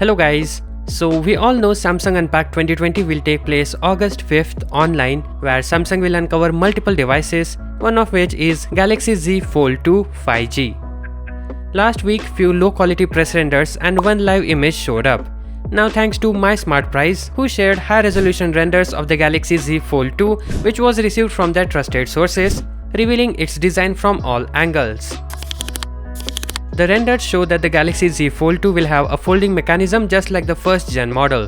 Hello guys, so we all know Samsung Unpacked 2020 will take place August 5th online, where Samsung will uncover multiple devices, one of which is Galaxy Z Fold 2 5G. Last week, few low quality press renders and one live image showed up. Now thanks to MySmartPrice, who shared high resolution renders of the Galaxy Z Fold 2, which was received from their trusted sources, revealing its design from all angles. The renders show that the Galaxy Z Fold 2 will have a folding mechanism just like the first gen model.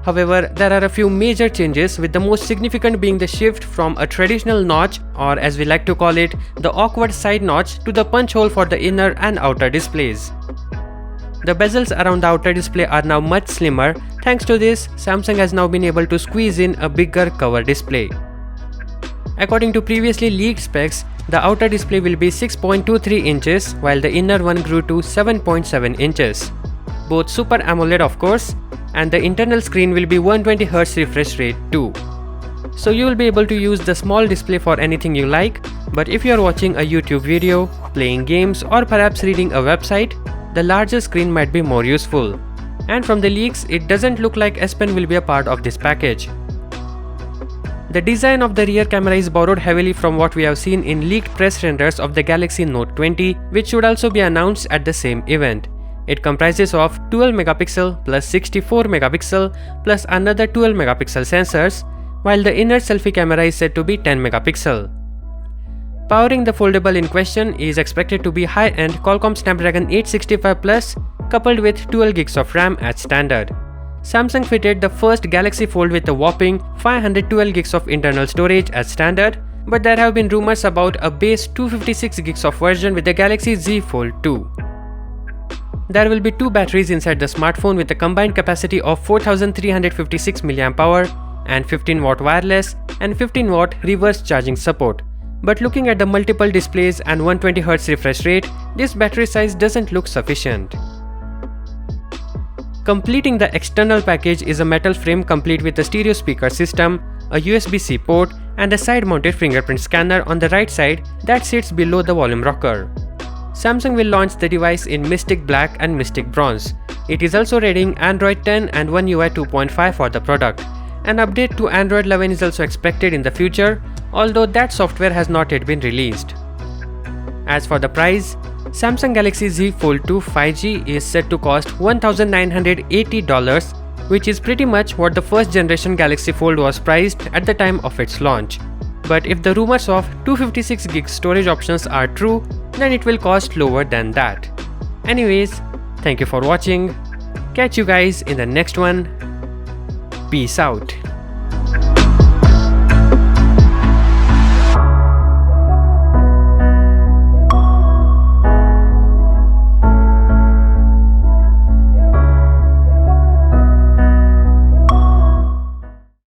However, there are a few major changes, with the most significant being the shift from a traditional notch, or as we like to call it, the awkward side notch, to the punch hole for the inner and outer displays. The bezels around the outer display are now much slimmer. Thanks to this, Samsung has now been able to squeeze in a bigger cover display. According to previously leaked specs, the outer display will be 6.23 inches while the inner one grew to 7.7 inches. Both Super AMOLED of course, and the internal screen will be 120Hz refresh rate too. So you will be able to use the small display for anything you like, but if you are watching a YouTube video, playing games, or perhaps reading a website, the larger screen might be more useful. And from the leaks, it doesn't look like S Pen will be a part of this package. The design of the rear camera is borrowed heavily from what we have seen in leaked press renders of the Galaxy Note 20, which should also be announced at the same event. It comprises of 12 megapixel plus 64 megapixel plus another 12 megapixel sensors, while the inner selfie camera is said to be 10 megapixel. Powering the foldable in question is expected to be high-end Qualcomm Snapdragon 865 Plus coupled with 12 gigs of RAM as standard. Samsung fitted the first Galaxy Fold with a whopping 512 gigs of internal storage as standard, but there have been rumors about a base 256 gigs of version with the Galaxy Z Fold 2. There will be two batteries inside the smartphone with a combined capacity of 4356 mAh and 15W wireless and 15W reverse charging support. But looking at the multiple displays and 120Hz refresh rate, this battery size doesn't look sufficient. Completing the external package is a metal frame complete with a stereo speaker system, a USB-C port, and a side-mounted fingerprint scanner on the right side that sits below the volume rocker. Samsung will launch the device in Mystic Black and Mystic Bronze. It is also readying Android 10 and One UI 2.5 for the product. An update to Android 11 is also expected in the future, although that software has not yet been released. As for the price, Samsung Galaxy Z Fold 2 5G is set to cost $1,980, which is pretty much what the first generation Galaxy Fold was priced at the time of its launch. But if the rumors of 256 GB storage options are true, then it will cost lower than that. Anyways, thank you for watching. Catch you guys in the next one. Peace out.